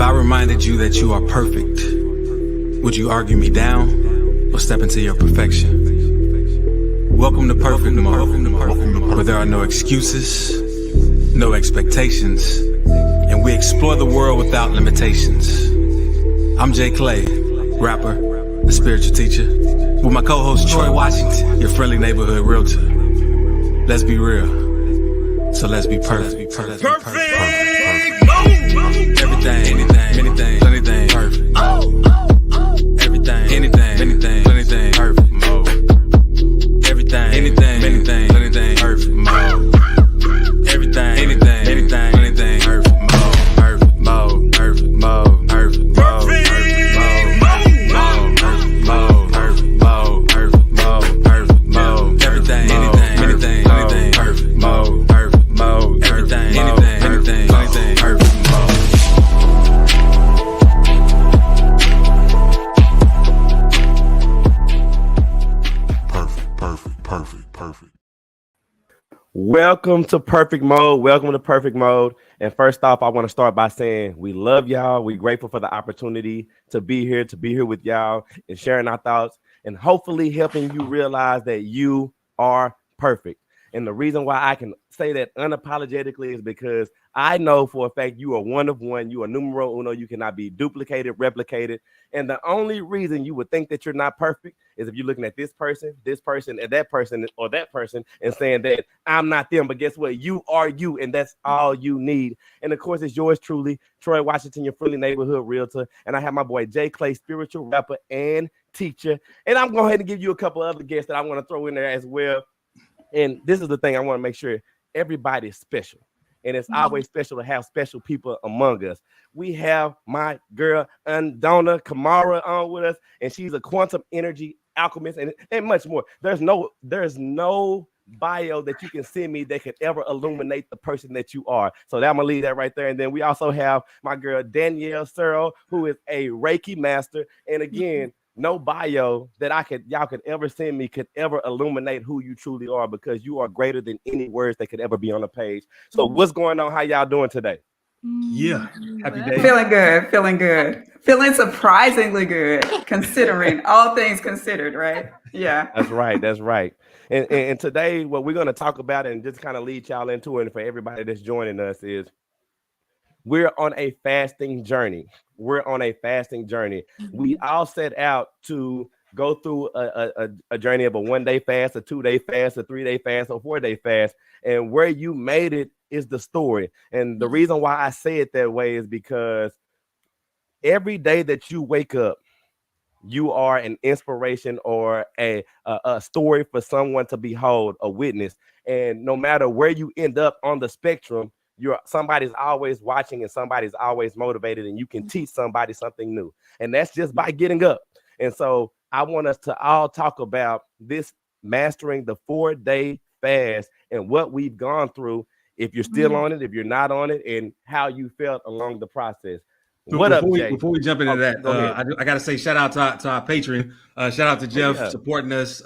I reminded you that you are perfect, would you argue me down or step into your perfection? Welcome to Perfect Mode, where there are no excuses, no expectations, and we explore the world without limitations. I'm JClay, rapper, the spiritual teacher, with my co-host Troy Washington, your friendly neighborhood realtor. Let's be real, so let's be perfect. Everything, anything, plenty perfect mode. Everything, anything, plenty perfect mode. Everything, anything, plenty perfect mode. Everything, anything, plenty perfect mode. Perfect mode, perfect mode, perfect mode, perfect mode, perfect mode, perfect mode. Everything, anything, plenty perfect mode. Perfect mode, everything, anything, plenty perfect mode. Perfect. Welcome to Perfect Mode. Welcome to Perfect Mode. And first off, I want to start by saying we love y'all. We're grateful for the opportunity to be here with y'all and sharing our thoughts and hopefully helping you realize that you are perfect. And the reason why I can say that unapologetically is because I know for a fact you are one of one. You are numero uno. You cannot be duplicated, replicated. And the only reason you would think that you're not perfect is if you're looking at this person, and that person, or that person, and saying that I'm not them. But guess what? You are you, and that's all you need. And of course, it's yours truly, Troy Washington, your friendly neighborhood realtor. And I have my boy JClay, spiritual rapper and teacher. And I'm going to go ahead and give you a couple other guests that I want to throw in there as well. And this is the thing I want to make sure everybody is special. And it's always special to have special people among us. We have my girl, Andena Kumara, on with us, and she's a quantum energy alchemist and much more. There's no bio that you can send me that could ever illuminate the person that you are. So I'm going to leave that right there. And then we also have my girl, Danielle Sherrill, who is a Reiki master. And again, no bio that y'all could ever send me could ever illuminate who you truly are, because you are greater than any words that could ever be on a page. So what's going on? How y'all doing today? Yeah, happy day. Feeling good. Feeling surprisingly good, considering all things considered, right? Yeah. That's right. And today, what we're going to talk about and just kind of lead y'all into it, and for everybody that's joining us, is we're on a fasting journey. We all set out to go through a journey of a 1-day fast, a 2-day fast, a 3-day fast, or 4-day fast. And where you made it is the story. And the reason why I say it that way is because every day that you wake up, you are an inspiration or a story for someone to behold, a witness. And no matter where you end up on the spectrum, somebody's always watching and somebody's always motivated, and you can teach somebody something new. And that's just by getting up. And so I want us to all talk about this, mastering the 4-day fast and what we've gone through, if you're still on it, if you're not on it, and how you felt along the process. Before we jump into that, I got to say shout out to our patron. Shout out to Jeff supporting us.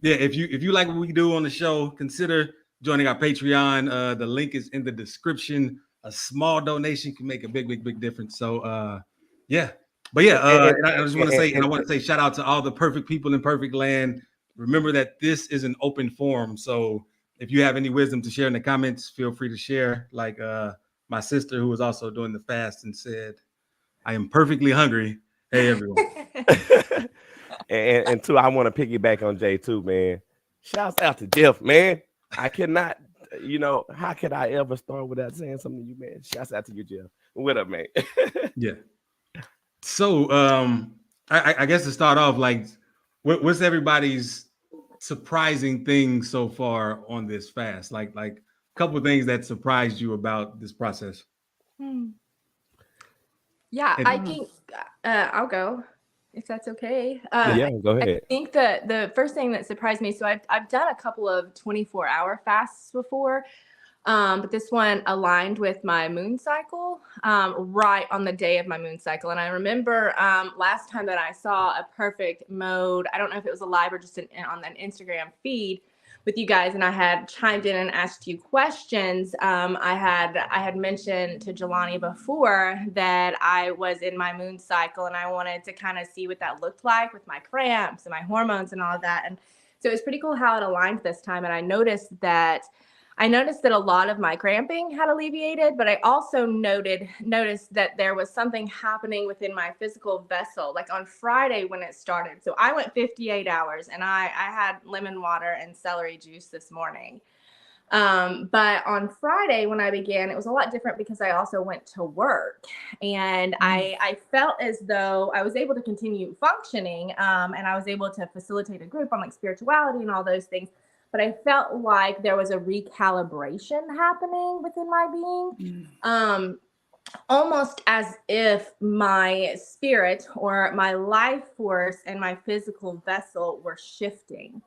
If you like what we do on the show, consider joining our Patreon. The link is in the description. A small donation can make a big difference. So I just want to say, and I want to say shout out to all the perfect people in perfect land. Remember that this is an open forum. So if you have any wisdom to share in the comments, feel free to share. Like my sister, who was also doing the fast, and said, I am perfectly hungry. Hey, everyone. and two, I want to piggyback on Jay too, man. Shouts out to Jeff, man. I cannot, how could I ever start without saying something to you, man? Shouts out to you, Jeff. What up, man? Yeah. So I guess to start off, like, what's everybody's surprising thing so far on this fast? Like a couple of things that surprised you about this process. Yeah, I think I'll go, if that's okay. Go ahead. I think the first thing that surprised me, so I've done a couple of 24-hour fasts before, but this one aligned with my moon cycle, right on the day of my moon cycle. And I remember last time that I saw a perfect mode, I don't know if it was a live or just on an Instagram feed, with you guys, and I had chimed in and asked you questions. I had mentioned to Jelani before that I was in my moon cycle, and I wanted to kind of see what that looked like with my cramps and my hormones and all of that. And so it was pretty cool how it aligned this time. And I noticed that a lot of my cramping had alleviated, but I also noticed that there was something happening within my physical vessel, like on Friday when it started. So I went 58 hours, and I had lemon water and celery juice this morning. But on Friday when I began, it was a lot different because I also went to work, and I felt as though I was able to continue functioning, and I was able to facilitate a group on like spirituality and all those things. But I felt like there was a recalibration happening within my being, almost as if my spirit or my life force and my physical vessel were shifting.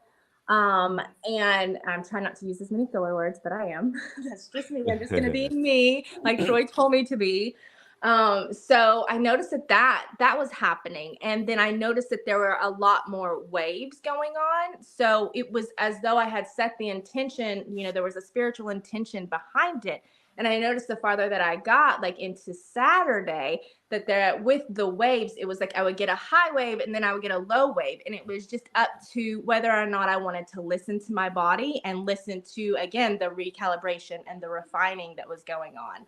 And I'm trying not to use as many filler words, but I am. That's just me. I'm just going to be me, like Troy told me to be. So I noticed that was happening. And then I noticed that there were a lot more waves going on. So it was as though I had set the intention, there was a spiritual intention behind it. And I noticed the farther that I got, like into Saturday, that there with the waves, it was like I would get a high wave and then I would get a low wave. And it was just up to whether or not I wanted to listen to my body and listen to, again, the recalibration and the refining that was going on.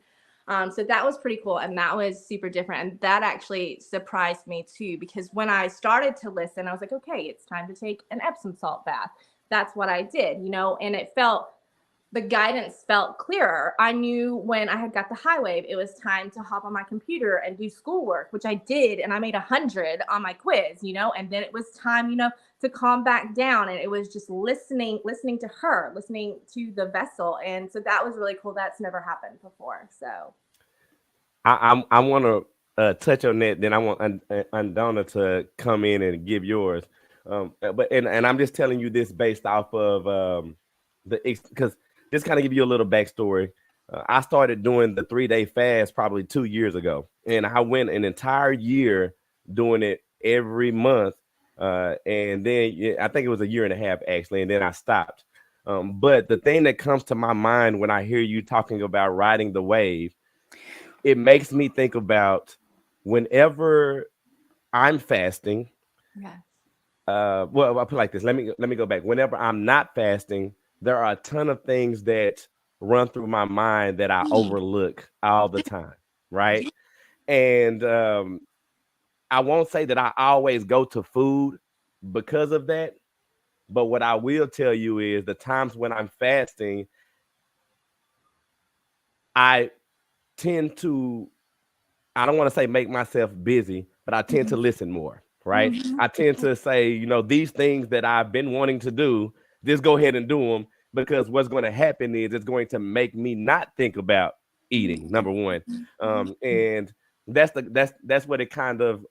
So that was pretty cool. And that was super different. And that actually surprised me too, because when I started to listen, I was like, okay, it's time to take an Epsom salt bath. That's what I did, and the guidance felt clearer. I knew when I had got the high wave, it was time to hop on my computer and do schoolwork, which I did. And I made 100 on my quiz, and then it was time, to calm back down. And it was just listening to her, listening to the vessel. And so that was really cool. That's never happened before. So I want to touch on that. Then I want Andena to come in and give yours. But I'm just telling you this based off of because just kind of give you a little backstory. I started doing the 3-day fast probably 2 years ago, and I went an entire year doing it every month. And then I think it was a year and a half actually, and then I stopped. But the thing that comes to my mind when I hear you talking about riding the wave, it makes me think about whenever I'm fasting. yes. Well, I'll put it like this. Let me go back. Whenever I'm not fasting, there are a ton of things that run through my mind that I overlook all the time, right? And I won't say that I always go to food because of that, but what I will tell you is the times when I'm fasting, I tend to, I don't want to say make myself busy, but I tend to listen more, right? I tend to say, these things that I've been wanting to do, just go ahead and do them, because what's going to happen is it's going to make me not think about eating, number one. And that's what it kind of,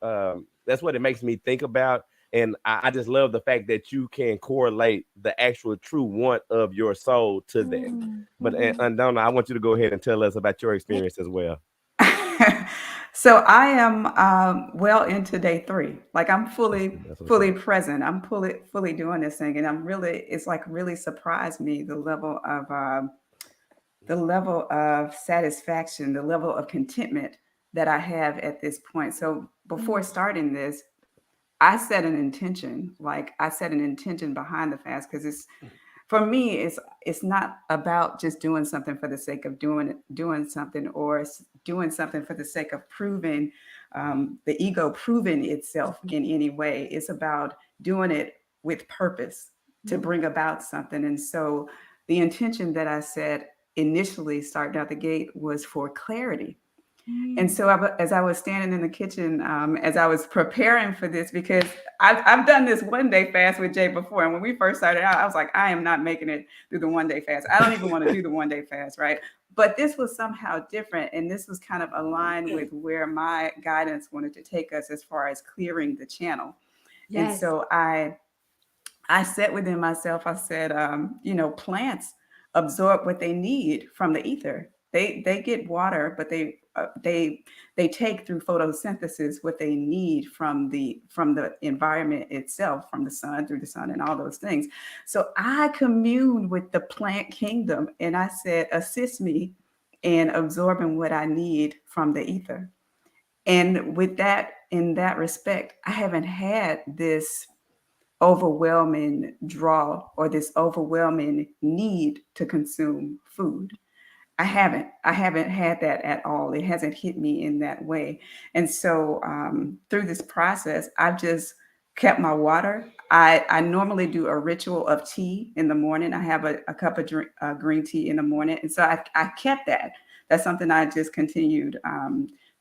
that's what it makes me think about. And I just love the fact that you can correlate the actual true want of your soul to that. But Andena, I want you to go ahead and tell us about your experience as well. So I am well into day 3. Like I'm fully present. I'm fully doing this thing, and it's like really surprised me the level of satisfaction, the level of contentment that I have at this point. So before starting this, I set an intention. Like I set an intention behind the fast, because for me, it's not about just doing something for the sake of doing something, or doing something for the sake of proving the ego proving itself in any way. It's about doing it with purpose to bring about something. And so the intention that I set initially starting out the gate was for clarity. And so as I was standing in the kitchen, as I was preparing for this, because I've done this 1-day fast with Jay before. And when we first started out, I was like, I am not making it through the 1-day fast. I don't even want to do the 1-day fast, right? But this was somehow different. And this was kind of aligned with where my guidance wanted to take us as far as clearing the channel. Yes. And so I said within myself, I said, plants absorb what they need from the ether. They get water, but they take through photosynthesis what they need from the environment itself, from the sun, through the sun, and all those things. So I communed with the plant kingdom, and I said, assist me in absorbing what I need from the ether. And with that, in that respect, I haven't had this overwhelming draw or this overwhelming need to consume food. I haven't had that at all. It hasn't hit me in that way. And so through this process, I've just kept my water. I normally do a ritual of tea in the morning. I have a cup of green tea in the morning. And so I kept that. That's something I just continued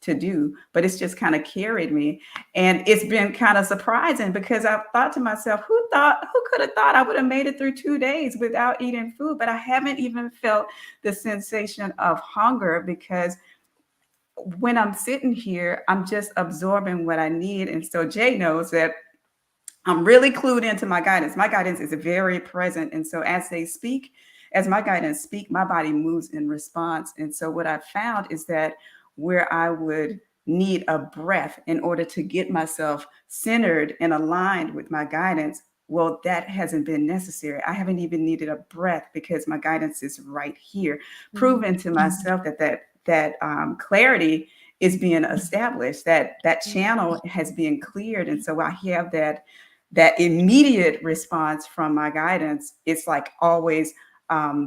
to do, but it's just kind of carried me. And it's been kind of surprising because I thought to myself, who could have thought I would have made it through 2 days without eating food? But I haven't even felt the sensation of hunger, because when I'm sitting here, I'm just absorbing what I need. And so Jay knows that I'm really clued into my guidance. My guidance is very present. And so as my guidance speak, my body moves in response. And so what I found is that where I would need a breath in order to get myself centered and aligned with my guidance, well, that hasn't been necessary. I haven't even needed a breath because my guidance is right here, proving to myself that clarity is being established, that channel has been cleared. And so I have that immediate response from my guidance. It's like always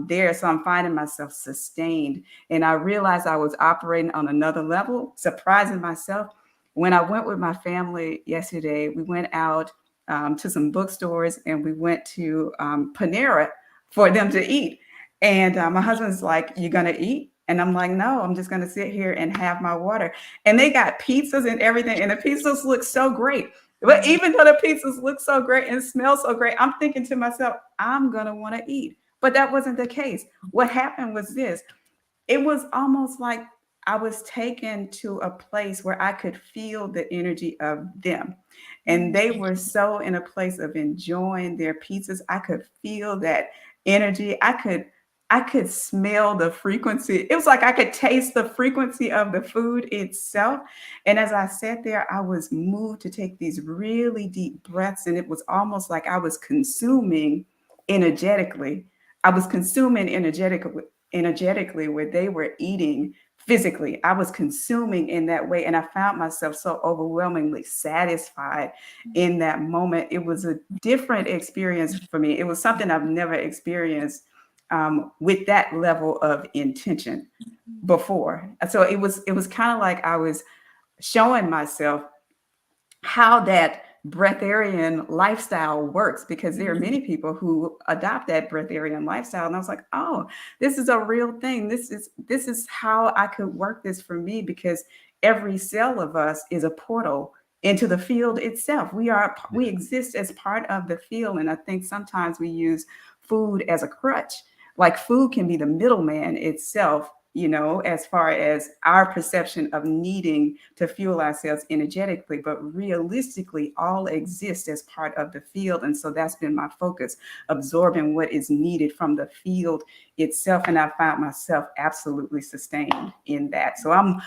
there. So I'm finding myself sustained. And I realized I was operating on another level, surprising myself. When I went with my family yesterday, we went out to some bookstores, and we went to Panera for them to eat. And my husband's like, "You gonna eat?" And I'm like, "No, I'm just gonna sit here and have my water." And they got pizzas and everything, and the pizzas look so great. But even though the pizzas look so great and smell so great, I'm thinking to myself, I'm gonna want to eat. But that wasn't the case. What happened was this. It was almost like I was taken to a place where I could feel the energy of them. And they were so in a place of enjoying their pizzas. I could feel that energy. I could smell the frequency. It was like I could taste the frequency of the food itself. And as I sat there, I was moved to take these really deep breaths. And it was almost like I was consuming energetically. I was consuming energetically where they were eating physically. I was consuming in that way. And I found myself so overwhelmingly satisfied in that moment. It was a different experience for me. It was something I've never experienced with that level of intention before. So it was kind of like I was showing myself how that breatharian lifestyle works, because there are many people who adopt that breatharian lifestyle. And I was like, oh, this is a real thing. This is how I could work this for me, because every cell of us is a portal into the field itself. We exist as part of the field. And I think sometimes we use food as a crutch. Like food can be the middleman itself, as far as our perception of needing to fuel ourselves energetically, but realistically all exist as part of the field. And so that's been my focus, absorbing what is needed from the field itself. And I found myself absolutely sustained in that. So I'm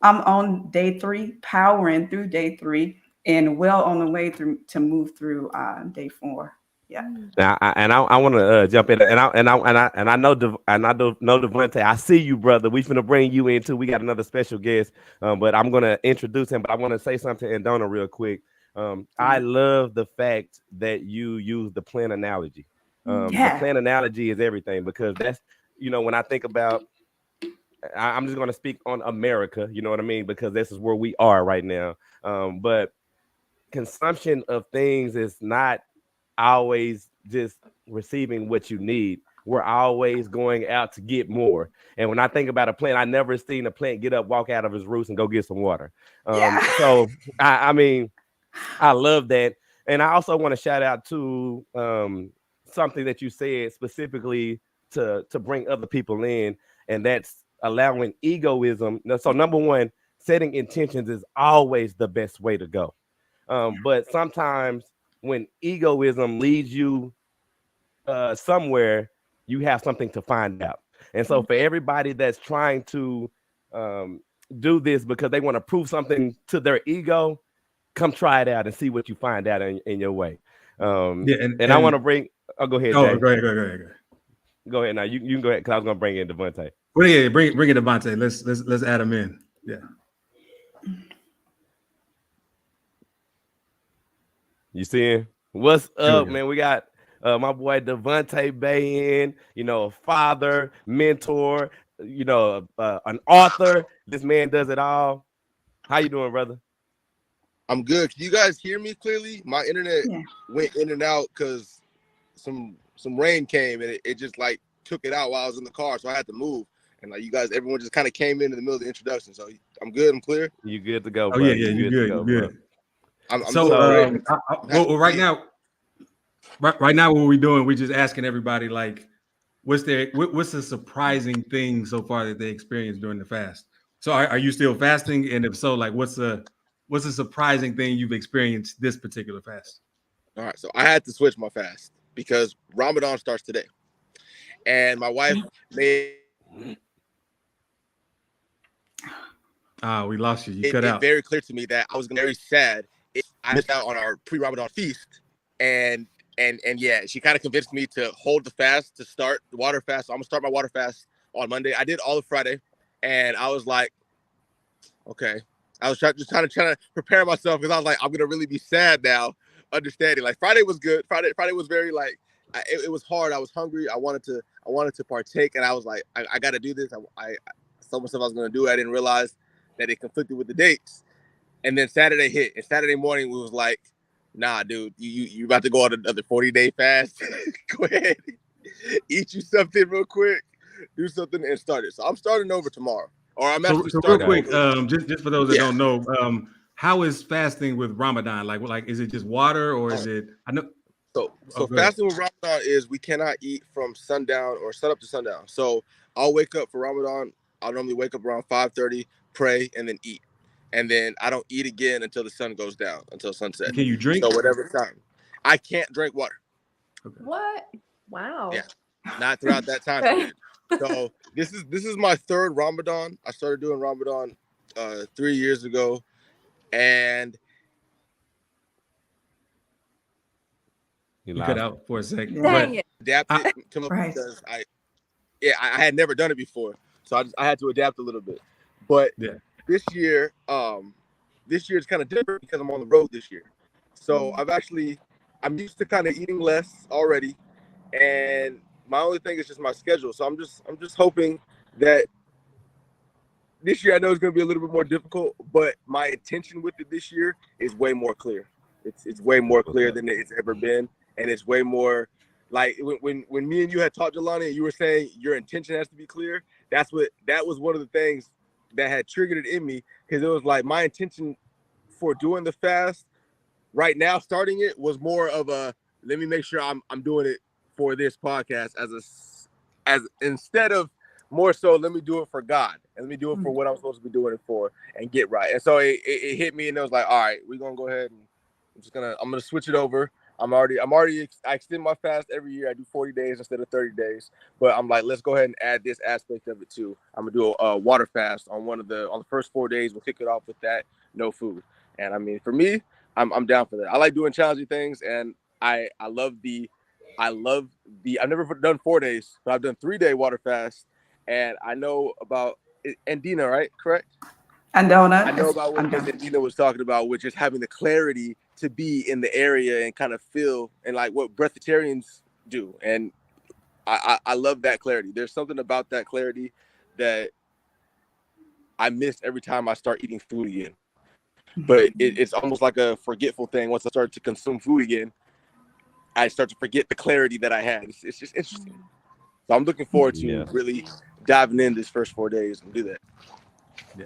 on day 3, powering through day 3, and well on the way to move through day 4. Yeah. Now, I want to jump in, and I know Devonte. I see you, brother. We're gonna bring you in too. We got another special guest, but I'm gonna introduce him. But I want to say something to Andena real quick. I love the fact that you use the plant analogy. The plant analogy is everything, because that's when I think about. I'm just gonna speak on America. You know what I mean? Because this is where we are right now. But consumption of things is not always just receiving what you need. We're always going out to get more. And when I think about a plant, I never seen a plant get up, walk out of his roots, and go get some water. So I mean, I love that. And I also want to shout out to something that you said specifically to bring other people in, and that's allowing egoism. So number one, setting intentions is always the best way to go. But sometimes when egoism leads you somewhere, you have something to find out. And so for everybody that's trying to do this because they want to prove something to their ego, come try it out and see what you find out in your way. And I want to bring. Oh, go ahead, Jay. Go ahead. Go ahead now. You can go ahead because I was gonna bring in Devonte. Well, yeah, bring in Devonte. Let's add him in. Yeah. You seeing what's up, man? We got my boy Devonte Bey in. You know, a father, mentor. You know, an author. This man does it all. How you doing, brother? I'm good. Can you guys hear me clearly? My internet went in and out because some rain came and it just like took it out while I was in the car, so I had to move. And like you guys, everyone just kind of came in the middle of the introduction. So I'm good. I'm clear. You good to go? Oh brother. yeah, you're good. You're good. I'm so well, right now, what we're doing, we're just asking everybody like, what's a surprising thing so far that they experienced during the fast? So are you still fasting? And if so, like what's a surprising thing you've experienced this particular fast? All right, so I had to switch my fast because Ramadan starts today, and my wife made. We lost you. You cut out. It's very clear to me that I was very sad if I missed out on our pre-Ramadan feast, and yeah, she kind of convinced me to hold the fast, to start the water fast. So I'm gonna start my water fast on Monday. I did all of Friday, and I was like, okay. I was trying to prepare myself because I was like, I'm gonna really be sad now, understanding. Like Friday was good. Friday was very like it was hard. I was hungry. I wanted to partake, and I was like, I got to do this. I told myself I was gonna do it. I didn't realize that it conflicted with the dates. And then Saturday hit, and Saturday morning we was like, nah, dude, you about to go on another 40-day fast. Go ahead, eat you something real quick, do something, and start it. So I'm starting over tomorrow. Or I'm actually so real quick, just for those that don't know, how is fasting with Ramadan? Like is it just water or is it? I know. So fasting with Ramadan is we cannot eat from sundown or sun up to sundown. So I'll wake up for Ramadan. I'll normally wake up around 5:30, pray, and then eat, and then I don't eat again until the sun goes down, until sunset. Can you drink? So whatever time, I can't drink water. Okay. What? Wow. Yeah, not throughout that time period. So this is my third Ramadan. I started doing Ramadan 3 years ago, and you cut out for a second. Dang it. Adapted to my because I had never done it before, so I had to adapt a little bit. But this year is kind of different because I'm on the road this year. So I'm used to kind of eating less already, and my only thing is just my schedule. So I'm just hoping that this year, I know it's going to be a little bit more difficult, but my intention with it this year is way more clear. It's way more clear than it's ever been, and it's way more like when me and you had talked, Jelani, and you were saying your intention has to be clear. That was one of the things that had triggered it in me, because it was like my intention for doing the fast right now, starting it, was more of a let me make sure I'm doing it for this podcast as instead of more so let me do it for God and let me do it for what I'm supposed to be doing it for and get right. And so it hit me, and it was like, all right, we're gonna go ahead and I'm gonna switch it over. I extend my fast every year. I do 40 days instead of 30 days, but I'm like, let's go ahead and add this aspect of it too. I'm gonna do a water fast on on the first 4 days. We'll kick it off with that, no food. And I mean, for me, I'm down for that. I like doing challenging things, and I've never done 4 days, but I've done 3-day water fast, and I know about Andena, right? Correct? Andena. I know about what Andena was talking about, which is having the clarity to be in the area and kind of feel, and like what breatharians do. And I love that clarity. There's something about that clarity that I miss every time I start eating food again. But it's almost like a forgetful thing. Once I start to consume food again, I start to forget the clarity that I had. It's just interesting. So I'm looking forward to really diving in this first 4 days and do that. Yeah,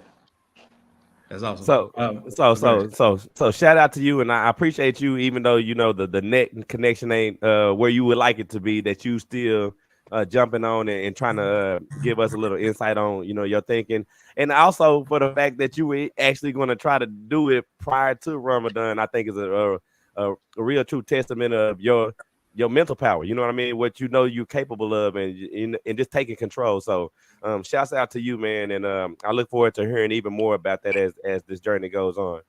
that's awesome. So shout out to you, and I appreciate you, even though you know the net connection ain't where you would like it to be. That you still jumping on and trying to give us a little insight on your thinking, and also for the fact that you were actually going to try to do it prior to Ramadan. I think is a real true testament of your your mental power. You know what I mean? What you know you're capable of, and just taking control. So shouts out to you, man, and I look forward to hearing even more about that as this journey goes on.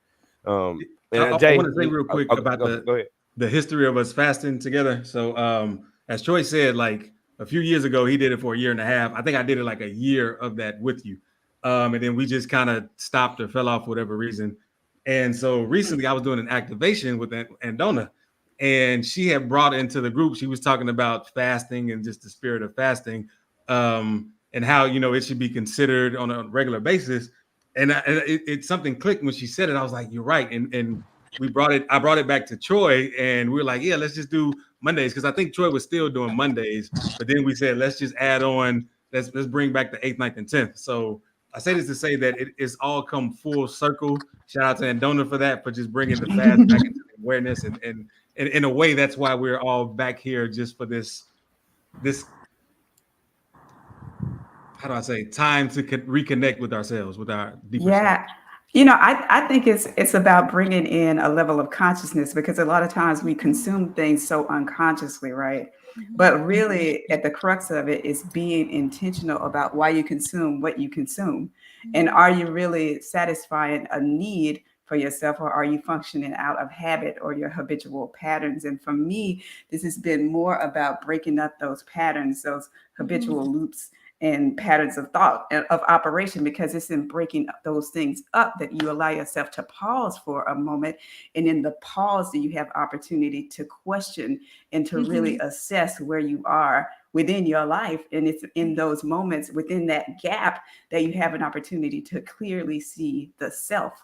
And Jay, I want to say real quick about the history of us fasting together. So as Troy said, like a few years ago, he did it for a year and a half. I think I did it like a year of that with you. And then we just kind of stopped or fell off for whatever reason. And so recently I was doing an activation with Andena, and she had brought into the group, she was talking about fasting and just the spirit of fasting, and how, you know, it should be considered on a regular basis. And it something clicked when she said it. I was like, you're right. And I brought it back to Troy, and we were like, yeah, let's just do Mondays. Cause I think Troy was still doing Mondays, but then we said, let's just add on, let's bring back the 8th, 9th, and 10th. So I say this to say that it's all come full circle. Shout out to Andena for that, for just bringing the fast back into the awareness. And in a way, that's why we're all back here, just for this, how do I say, time to reconnect with ourselves, with our deeper self. You know, I think it's about bringing in a level of consciousness, because a lot of times we consume things so unconsciously, right? But really, at the crux of it is being intentional about why you consume what you consume. And are you really satisfying a need for yourself, or are you functioning out of habit or your habitual patterns? And for me, this has been more about breaking up those patterns, those habitual loops and patterns of thought and of operation, because it's in breaking those things up that you allow yourself to pause for a moment. And in the pause that you have opportunity to question and to really assess where you are within your life. And it's in those moments, within that gap, that you have an opportunity to clearly see the self,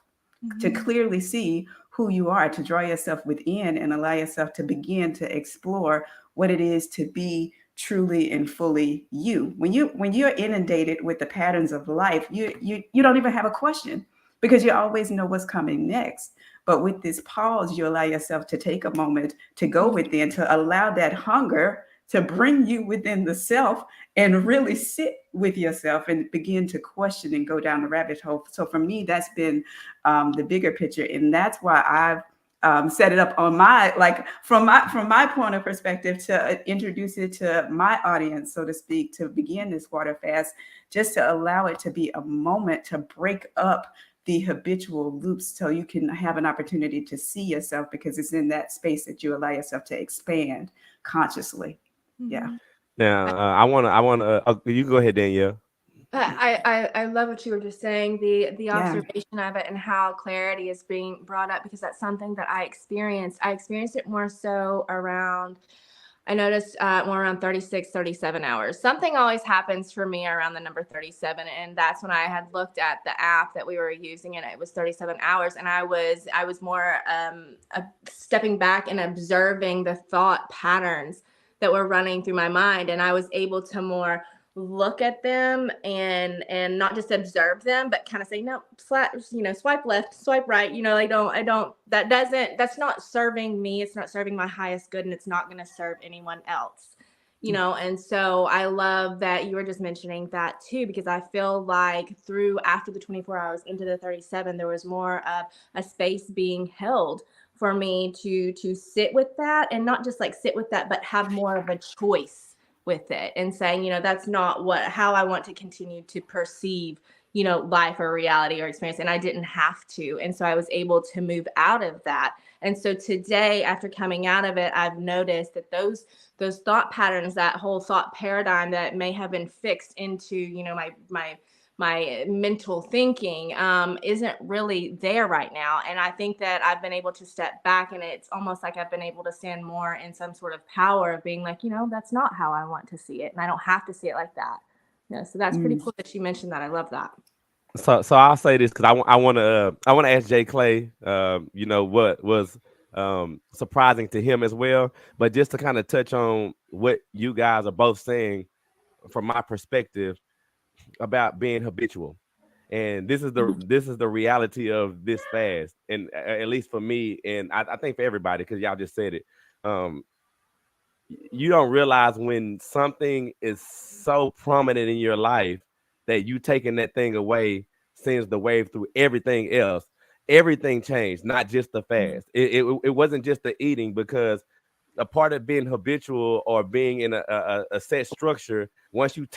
to clearly see who you are, to draw yourself within and allow yourself to begin to explore what it is to be truly and fully you. When you're inundated with the patterns of life, you don't even have a question, because you always know what's coming next. But with this pause, you allow yourself to take a moment to go within, to allow that hunger to bring you within the self and really sit with yourself and begin to question and go down the rabbit hole. So for me, that's been the bigger picture. And that's why I've set it up on my, like, from my point of perspective, to introduce it to my audience, so to speak, to begin this water fast, just to allow it to be a moment to break up the habitual loops, so you can have an opportunity to see yourself, because it's in that space that you allow yourself to expand consciously. Yeah. Now, I want to. You go ahead, Danielle. I love what you were just saying, the observation of it and how clarity is being brought up, because that's something that I experienced. I experienced it more so around, I noticed more around 36, 37 hours. Something always happens for me around the number 37. And that's when I had looked at the app that we were using, and it was 37 hours. And I was more stepping back and observing the thought patterns that were running through my mind. And I was able to more look at them and not just observe them, but kind of say, no, swipe left, swipe right. That's not serving me. It's not serving my highest good, and it's not going to serve anyone else, And so I love that you were just mentioning that too, because I feel like after the 24 hours into the 37, there was more of a space being held for me to sit with that, and not just like sit with that, but have more of a choice with it, and saying, that's not how I want to continue to perceive, life or reality or experience. And I didn't have to. And so I was able to move out of that. And so today, after coming out of it, I've noticed that those thought patterns, that whole thought paradigm that may have been fixed into, my mental thinking isn't really there right now. And I think that I've been able to step back, and it's almost like I've been able to stand more in some sort of power of being like, that's not how I want to see it. And I don't have to see it like that. So that's pretty cool that you mentioned that. I love that. So I'll say this, because I want to ask JClay, what was surprising to him as well, but just to kind of touch on what you guys are both saying from my perspective about being habitual. And this is the reality of this fast, and at least for me, and I think for everybody, because y'all just said it. You don't realize when something is so prominent in your life that you taking that thing away sends the wave through everything else. Everything changed, not just the fast. It wasn't just the eating, because a part of being habitual or being in a set structure. Once you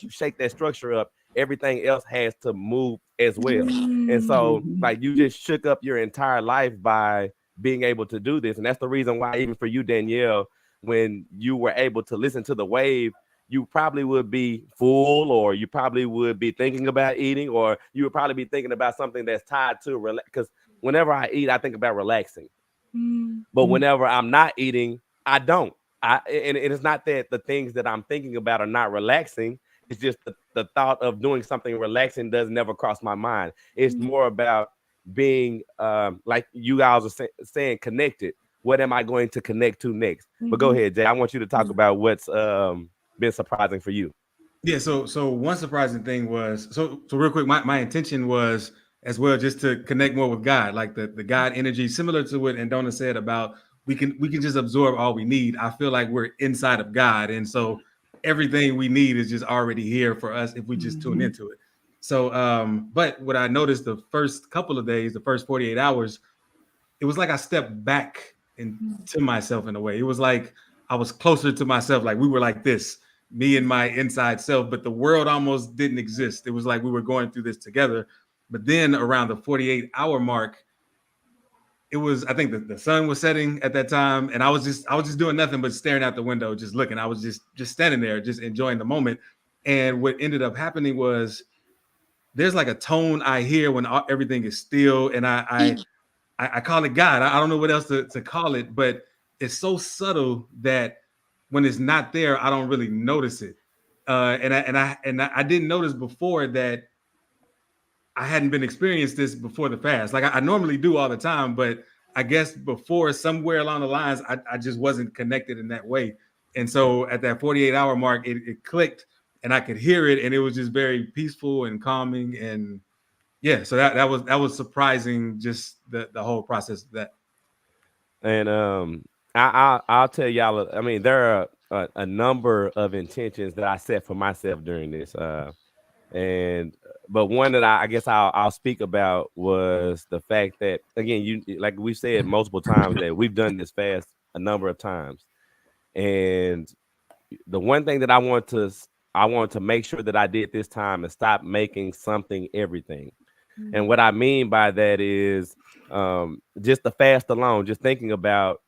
shake that structure up, everything else has to move as well. And so like you just shook up your entire life by being able to do this. And that's the reason why, even for you, Danielle, when you were able to listen to the wave, you probably would be full, or you probably would be thinking about eating, or you would probably be thinking about something that's tied to relax. Because whenever I eat, I think about relaxing. But whenever I'm not eating, I don't. And it's not that the things that I'm thinking about are not relaxing. It's just the thought of doing something relaxing does never cross my mind. It's more about being like you guys are saying, connected. What am I going to connect to next? But go ahead, Jay. I want you to talk about what's been surprising for you. Yeah. So one surprising thing was so real quick. My intention was as well just to connect more with God, like the God energy, similar to what Andena said about we can just absorb all we need. I feel like we're inside of God, and so everything we need is just already here for us if we just tune into it. So, but what I noticed the first couple of days, the first 48 hours, it was like I stepped back into myself in a way. It was like I was closer to myself, like we were like this, me and my inside self, but the world almost didn't exist. It was like we were going through this together. But then around the 48-hour mark, it was, I think the sun was setting at that time, and I was just doing nothing but staring out the window, just looking. I was just standing there, just enjoying the moment. And what ended up happening was there's like a tone I hear when everything is still, and I call it God. I don't know what else to call it, but it's so subtle that when it's not there, I don't really notice it. And I didn't notice before that I hadn't been experienced this before the fast. Like I normally do all the time, but I guess before, somewhere along the lines, I just wasn't connected in that way. And so at that 48-hour mark, it clicked, and I could hear it, and it was just very peaceful and calming. And yeah, so that was surprising, just the whole process of that. And I'll tell y'all, I mean, there are a number of intentions that I set for myself during this. But one that I guess I'll speak about was the fact that, again, you, like we've said multiple times, that we've done this fast a number of times. And the one thing that I want to make sure that I did this time is stop making something everything. And what I mean by that is just the fast alone, just thinking about,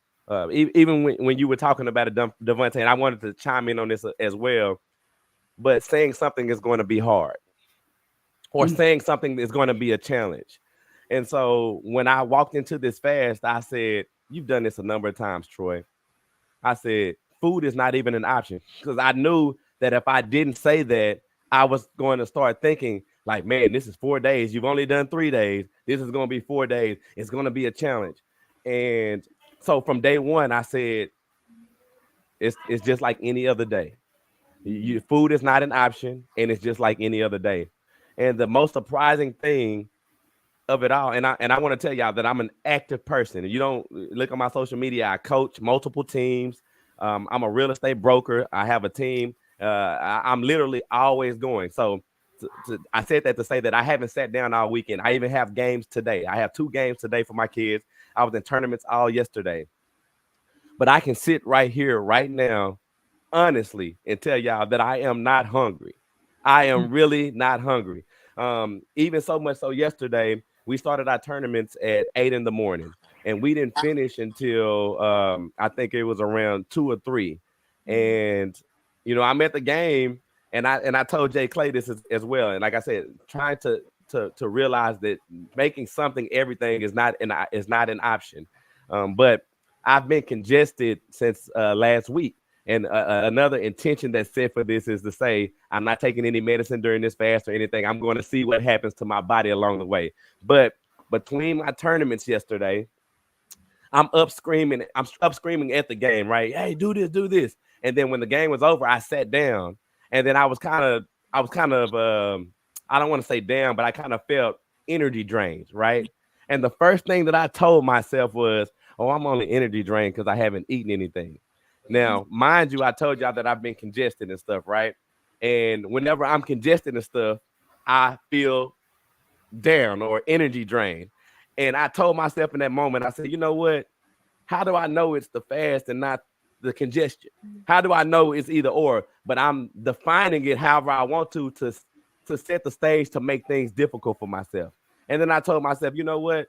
even when you were talking about it, Devonte, and I wanted to chime in on this as well, but saying something is going to be hard, or saying something is going to be a challenge. And so when I walked into this fast, I said, you've done this a number of times, Troy. I said, food is not even an option, because I knew that if I didn't say that, I was going to start thinking like, man, this is 4 days. You've only done 3 days. This is going to be 4 days. It's going to be a challenge. And so from day one, I said, it's just like any other day. Food is not an option, and it's just like any other day. And the most surprising thing of it all, and I want to tell y'all that I'm an active person. You don't look on my social media, I coach multiple teams. I'm a real estate broker. I have a team. I'm literally always going. So I said that to say that I haven't sat down all weekend. I even have games today. I have 2 games today for my kids. I was in tournaments all yesterday. But I can sit right here, right now, honestly, and tell y'all that I am not hungry. I am really not hungry. Even so much so yesterday, we started our tournaments at 8 in the morning, and we didn't finish until I think it was around 2 or 3. And you know, I'm at the game, and I told JClay this as well. And like I said, trying to realize that making something everything is not an option. But I've been congested since last week. And another intention that's set for this is to say, I'm not taking any medicine during this fast or anything. I'm going to see what happens to my body along the way. But between my tournaments yesterday, I'm up screaming at the game, right? Hey, do this. And then when the game was over, I sat down, and then I was kind of I don't want to say down, but I kind of felt energy drained, right? And the first thing that I told myself was, oh, I'm only energy drained because I haven't eaten anything. Now, mind you, I told y'all that I've been congested and stuff, right? And whenever I'm congested and stuff, I feel down or energy drained. And I told myself in that moment, I said, you know what? How do I know it's the fast and not the congestion? How do I know it's either or? But I'm defining it however I want to set the stage to make things difficult for myself. And then I told myself, you know what?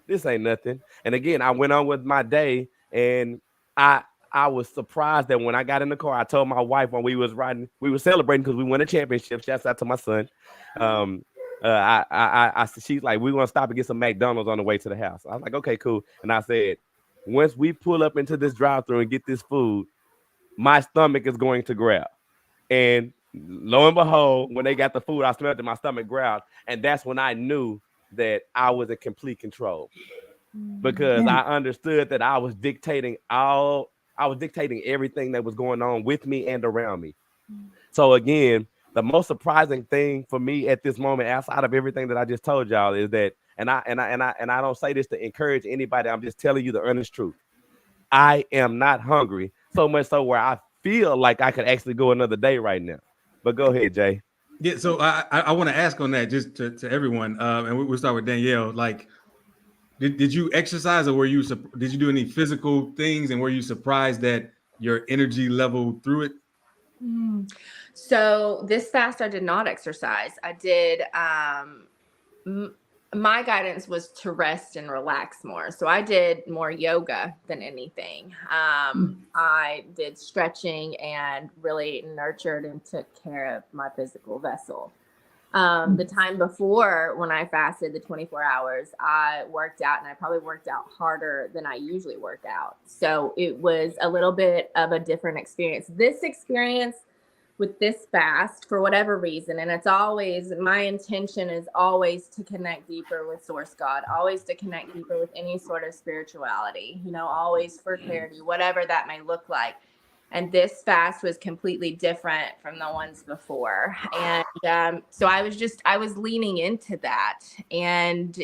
This ain't nothing. And again, I went on with my day, and I was surprised that when I got in the car, I told my wife when we was riding, we were celebrating because we won a championship. Shouts out to my son. She's like, we're gonna stop and get some McDonald's on the way to the house. I was like, okay, cool. And I said, once we pull up into this drive-thru and get this food, my stomach is going to growl. And lo and behold, when they got the food, I smelled it, my stomach growled. And that's when I knew that I was in complete control, because I understood that I was dictating everything that was going on with me and around me. So again, the most surprising thing for me at this moment, outside of everything that I just told y'all, is that, and I don't say this to encourage anybody, I'm just telling you the honest truth. I am not hungry, so much so where I feel like I could actually go another day right now. But go ahead, Jay. Yeah, so I want to ask on that just to everyone, and we'll start with Danielle. Like, did you exercise, or did you do any physical things, and were you surprised that your energy level through it? So this fast, I did not exercise. I did. My guidance was to rest and relax more. So I did more yoga than anything. I did stretching and really nurtured and took care of my physical vessel. The time before, when I fasted the 24 hours, I worked out, and I probably worked out harder than I usually work out. So it was a little bit of a different experience. This experience with this fast, for whatever reason, and it's always, my intention is always to connect deeper with Source God, always to connect deeper with any sort of spirituality, always for clarity, whatever that may look like. And this fast was completely different from the ones before. And so I was leaning into that. And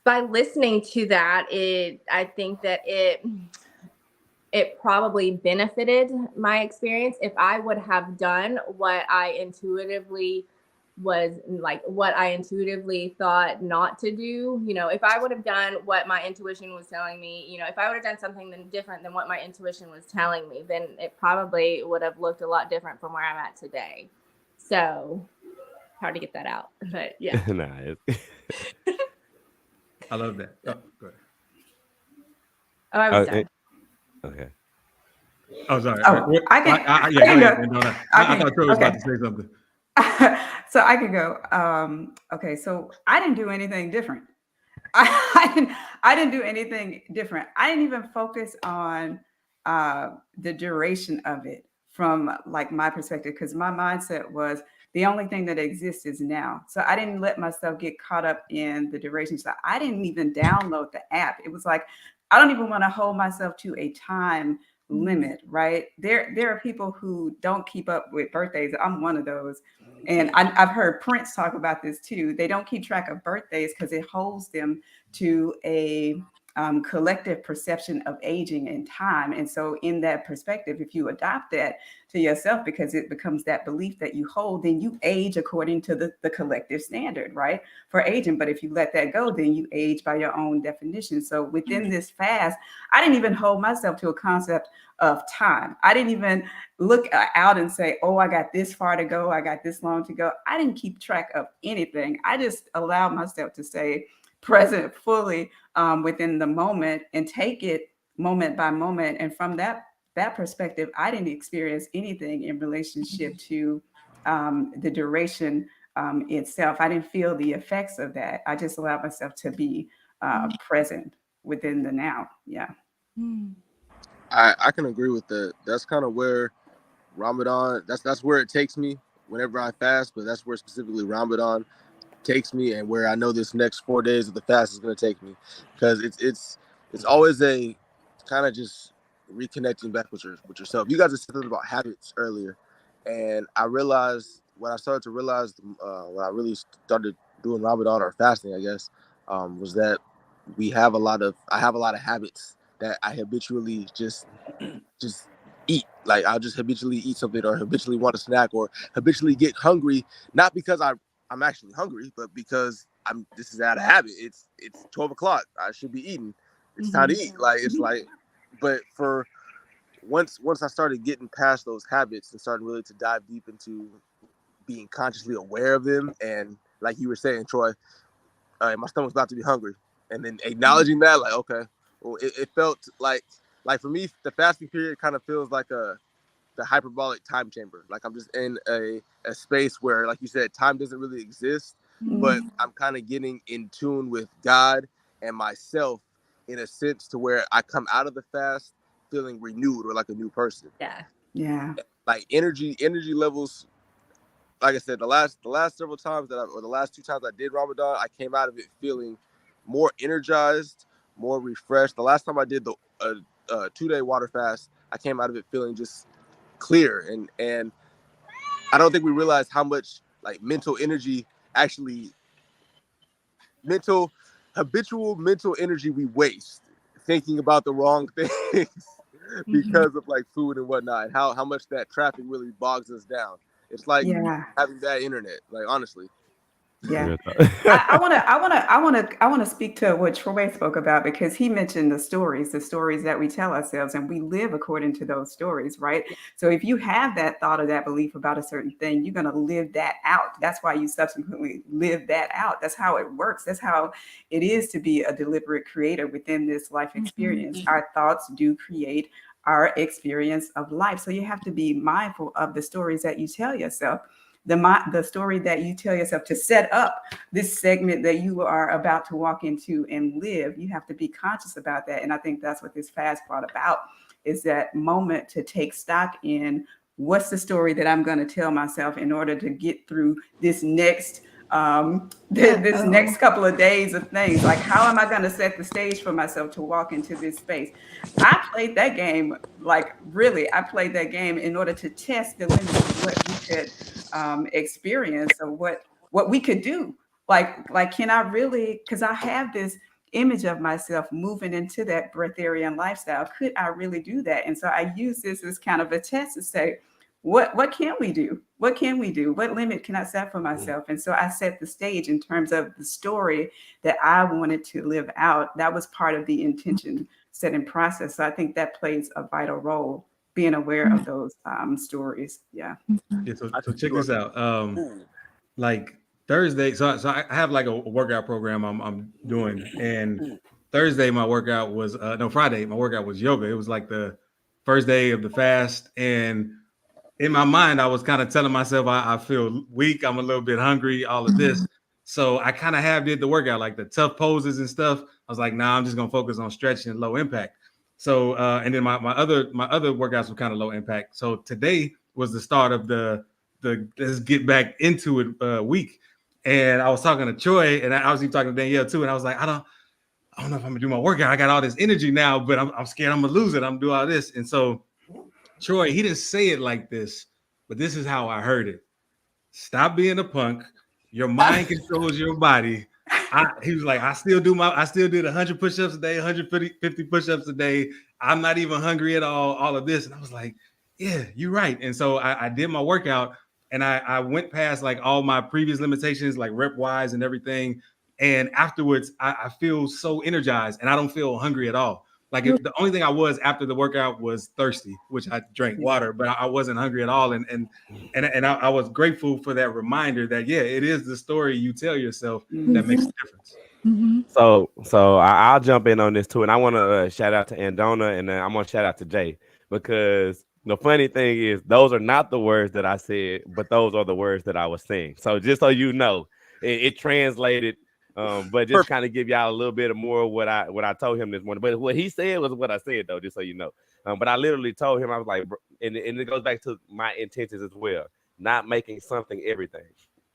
by listening to that, I think that it probably benefited my experience if I would have done what I intuitively thought not to do. If I would have done what my intuition was telling me, if I would have done something different than what my intuition was telling me, then it probably would have looked a lot different from where I'm at today. So hard to get that out, but yeah. I love that. Oh, go ahead. Oh, I was done. Okay. Oh, sorry. I thought Troy was about to say something. So I could go. Okay, so I didn't do anything different. I didn't do anything different. I didn't even focus on the duration of it from like my perspective, because my mindset was the only thing that exists is now. So I didn't let myself get caught up in the duration. So I didn't even download the app. It was like, I don't even want to hold myself to a time limit, right? There are people who don't keep up with birthdays. I'm one of those. And I've heard Prince talk about this too. They don't keep track of birthdays because it holds them to a collective perception of aging and time. And so in that perspective, if you adopt that to yourself, because it becomes that belief that you hold, then you age according to the collective standard, right, for aging. But if you let that go, then you age by your own definition. So within this fast, I didn't even hold myself to a concept of time. I didn't even look out and say, oh, I got this far to go, I got this long to go. I didn't keep track of anything. I just allowed myself to stay present fully within the moment and take it moment by moment. And from that perspective, I didn't experience anything in relationship to the duration itself. I didn't feel the effects of that. I just allowed myself to be present within the now. Yeah. I can agree with that. That's kind of where Ramadan, that's where it takes me whenever I fast, but that's where specifically Ramadan takes me, and where I know this next 4 days of the fast is going to take me, because it's always a kind of just reconnecting back with yourself. You guys are talking about habits earlier, and I realized when I started to realize when I really started doing Ramadan or fasting, I guess, was that I have a lot of habits that I habitually just eat. Like I'll just habitually eat something, or habitually want a snack, or habitually get hungry, not because I'm actually hungry, but because this is out of habit. It's 12 o'clock. I should be eating. It's time to eat. Like, it's like, but for once I started getting past those habits and starting really to dive deep into being consciously aware of them, and like you were saying, Troy, my stomach's about to be hungry, and then acknowledging that, like, okay, well, it felt like for me, the fasting period kind of feels like the hyperbolic time chamber. Like I'm just in a space where, like you said, time doesn't really exist, but I'm kind of getting in tune with God and myself in a sense to where I come out of the fast feeling renewed or like a new person. Yeah. Like energy levels. Like I said, the last several times the last 2 times I did Ramadan, I came out of it feeling more energized, more refreshed. The last time I did the 2-day water fast, I came out of it feeling just clear, and I don't think we realize how much like mental energy habitual mental energy we waste thinking about the wrong things because of like food and whatnot, and how much that traffic really bogs us down. It's like having bad internet, like honestly. Yeah. I want to speak to what Troy spoke about, because he mentioned the stories that we tell ourselves, and we live according to those stories, right? So if you have that thought or that belief about a certain thing, you're going to live that out. That's why you subsequently live that out. That's how it works. That's how it is to be a deliberate creator within this life experience. Our thoughts do create our experience of life. So you have to be mindful of the stories that you tell yourself. The story that you tell yourself to set up this segment that you are about to walk into and live. You have to be conscious about that. And I think that's what this fast brought about, is that moment to take stock in what's the story that I'm going to tell myself in order to get through this next this next couple of days of things. Like, how am I going to set the stage for myself to walk into this space? I played that game, like really, I played that game in order to test the limits of what we could experience, or what we could do. Like, can I really, because I have this image of myself moving into that breatharian lifestyle. Could I really do that? And so I use this as kind of a test to say, what can we do? What can we do? What limit can I set for myself? And so I set the stage in terms of the story that I wanted to live out. That was part of the intention setting process. So I think that plays a vital role, being aware of those stories. Yeah. So check this out. Like Thursday, so I have like a workout program I'm doing, and Thursday my workout was Friday my workout was yoga. It was like the first day of the fast, and in my mind, I was kind of telling myself I feel weak. I'm a little bit hungry, all of this. So I kind of did the workout, like the tough poses and stuff. I was like, nah, I'm just going to focus on stretching and low impact. So, and then my other workouts were kind of low impact. So today was the start of the let's get back into it week. And I was talking to Troy, and I was even talking to Danielle too. And I was like, I don't know if I'm gonna do my workout. I got all this energy now, but I'm scared I'm gonna lose it. I'm gonna do all this. And so Troy, he didn't say it like this, but this is how I heard it. Stop being a punk. Your mind controls your body. He was like, I still did 100 push-ups a day, 150 push-ups a day. I'm not even hungry at all of this. And I was like, yeah, you're right. And so I did my workout, and I went past like all my previous limitations, like rep-wise and everything. And afterwards, I feel so energized, and I don't feel hungry at all. Like the only thing I was after the workout was thirsty, which I drank water, but I wasn't hungry at all. And I was grateful for that reminder that, yeah, it is the story you tell yourself that makes a difference. So I'll jump in on this too. And I want to shout out to Andena, and I'm going to shout out to Jay, because the funny thing is those are not the words that I said, but those are the words that I was saying. So just so you know, it translated. But just kind of give y'all a little bit of more of what I told him this morning. But what he said was what I said, though, just so you know. But I literally told him, I was like, and it goes back to my intentions as well, not making something everything.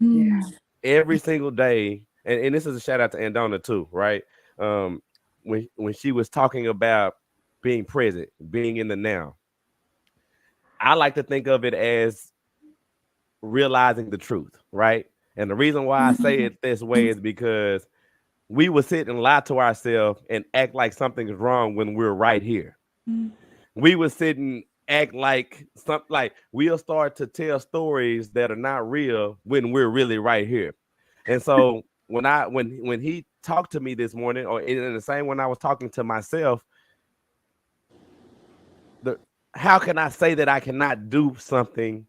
Yeah. Every single day, and this is a shout out to Andona too, right? When she was talking about being present, being in the now, I like to think of it as realizing the truth, right? And the reason why I say it this way is because we will sit and lie to ourselves and act like something's wrong when we're right here. We will sit and act like something, like we'll start to tell stories that are not real when we're really right here. And so when he talked to me this morning, or in the same when I was talking to myself, how can I say that I cannot do something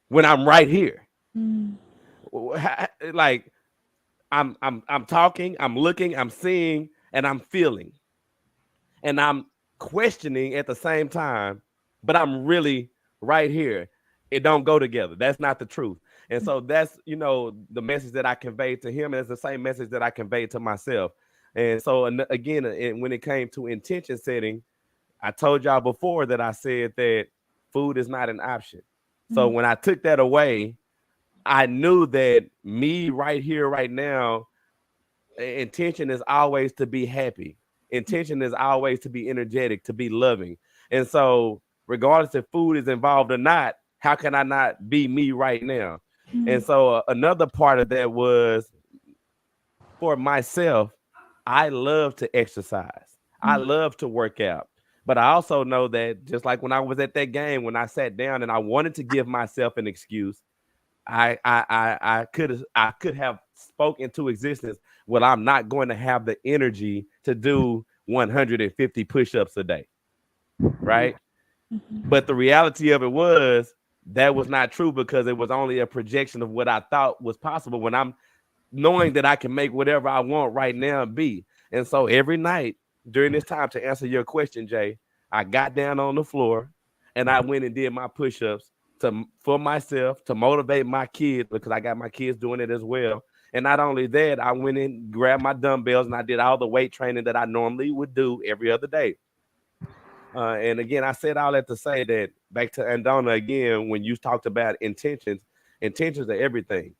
when I'm right here? Like I'm talking, I'm looking, I'm seeing, and I'm feeling, and I'm questioning at the same time, but I'm really right here. It don't go together. That's not the truth. And so that's, you know, the message that I conveyed to him, and it's the same message that I conveyed to myself. And so again, when it came to intention setting, I told y'all before that I said that food is not an option. So when I took that away, I knew that me right here, right now, intention is always to be happy. Intention is always to be energetic, to be loving. And so regardless if food is involved or not, how can I not be me right now? And so another part of that was, for myself, I love to exercise. I love to work out. But I also know that just like when I was at that game, when I sat down and I wanted to give myself an excuse, I could have spoken to existence, well, I'm not going to have the energy to do 150 push-ups a day. Right. But the reality of it was that was not true, because it was only a projection of what I thought was possible when I'm knowing that I can make whatever I want right now be. And so every night during this time, to answer your question, Jay, I got down on the floor and I went and did my push-ups for myself, to motivate my kids, because I got my kids doing it as well. And not only that, I went and grabbed my dumbbells and I did all the weight training that I normally would do every other day. And again, I said all that to say that, back to Andena again, when you talked about intentions are everything.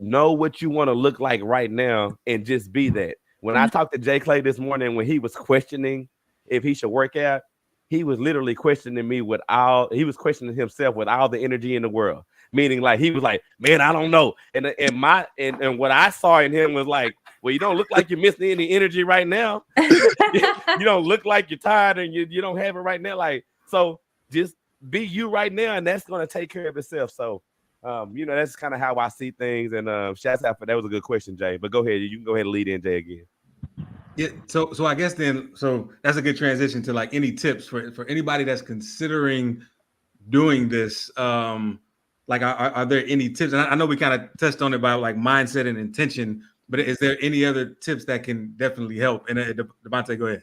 Know what you want to look like right now and just be that. When I talked to JClay this morning, when he was questioning if he should work out, he was literally questioning me he was questioning himself with all the energy in the world. Meaning, like, he was like, man, I don't know. And what I saw in him was like, well, you don't look like you're missing any energy right now. You don't look like you're tired and you don't have it right now. Like, so just be you right now, and that's going to take care of itself. So, you know, that's kind of how I see things. And shouts out for that. Was a good question, Jay. But go ahead. You can go ahead and lead in, Jay, again. Yeah, so I guess then, so that's a good transition to like any tips for anybody that's considering doing this. Like, are there any tips? And I know we kind of touched on it by like mindset and intention, but is there any other tips that can definitely help? And Devonte, go ahead.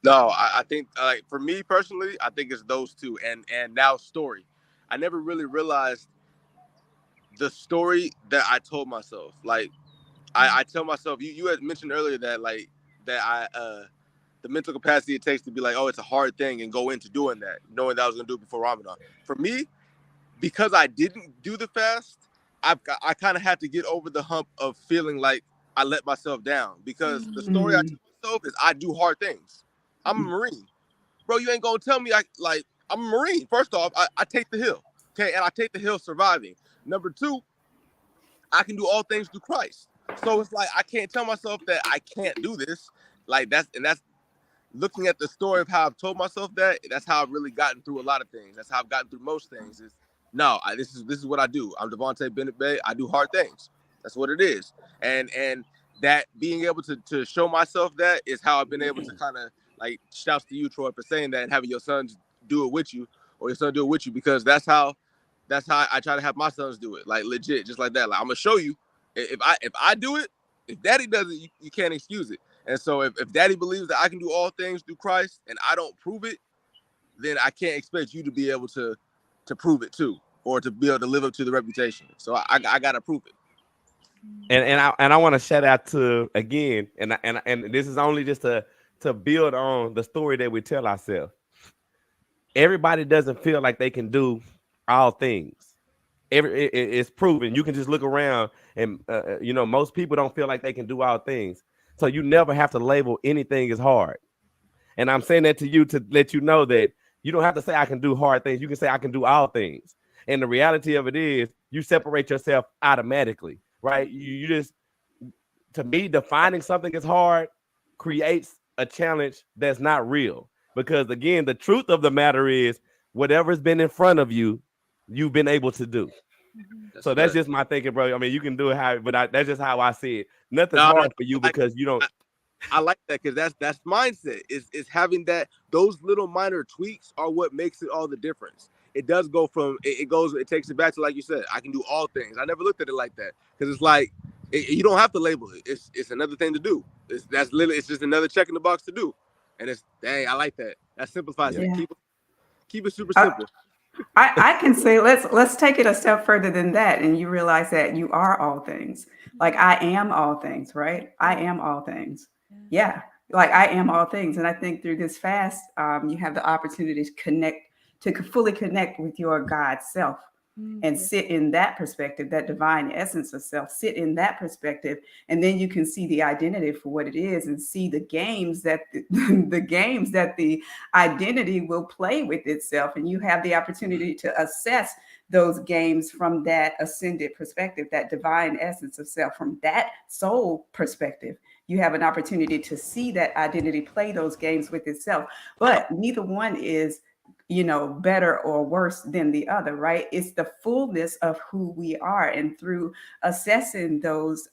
No, I think like for me personally, I think it's those two, and now story. I never really realized the story that I told myself. Like, I tell myself, you had mentioned earlier that like the mental capacity it takes to be like, oh, it's a hard thing, and go into doing that, knowing that I was gonna do it before Ramadan. For me, because I didn't do the fast, I kind of had to get over the hump of feeling like I let myself down, because the story I tell myself is I do hard things. I'm a Marine, bro. You ain't gonna tell me I'm a Marine. First off, I take the hill, okay, and I take the hill surviving. Number two, I can do all things through Christ. So it's like I can't tell myself that I can't do this. Like that's looking at the story of how I've told myself that. That's how I've really gotten through a lot of things. That's how I've gotten through most things. Is no, this is what I do. I'm Devonte Bennett Bey. I do hard things. That's what it is. And that being able to show myself that is how I've been able to kind of like, shouts to you, Troy, for saying that and having your sons do it with you, or your son do it with you, because that's how I try to have my sons do it. Like, legit, just like that. Like, I'm gonna show you. If I do it, if Daddy does it, you can't excuse it. And so if Daddy believes that I can do all things through Christ and I don't prove it, then I can't expect you to be able to prove it too, or to be able to live up to the reputation. So I gotta prove it. And I want to shout out to, again, and this is only just to build on the story that we tell ourselves. Everybody doesn't feel like they can do all things. It's proven. You can just look around and you know, most people don't feel like they can do all things. So you never have to label anything as hard. And I'm saying that to you to let you know that you don't have to say I can do hard things. You can say I can do all things. And the reality of it is you separate yourself automatically, right? You just, to me, defining something as hard creates a challenge that's not real. Because again, the truth of the matter is whatever's been in front of you, you've been able to do. So that's just my thinking, bro. I mean, you can do it how, but that's just how I see it. Nothing's hard for you because you don't. I like that because that's mindset. Is having that, those little minor tweaks are what makes it all the difference. It does go from it takes it back to, like you said, I can do all things. I never looked at it like that because it's like you don't have to label it. It's another thing to do. It's just another check in the box to do, and dang, I like that. That simplifies it. Keep it super simple. I can say let's take it a step further than that, and you realize that you are all things. Like I am all things, right? I am all things. Yeah, like I am all things, and I think through this fast, you have the opportunity to fully connect with your God self. And sit in that perspective, that divine essence of self, sit in that perspective. And then you can see the identity for what it is and see the games that the identity will play with itself. And you have the opportunity to assess those games from that ascended perspective, that divine essence of self, from that soul perspective. You have an opportunity to see that identity play those games with itself. But neither one is better or worse than the other, right? It's the fullness of who we are. And through assessing those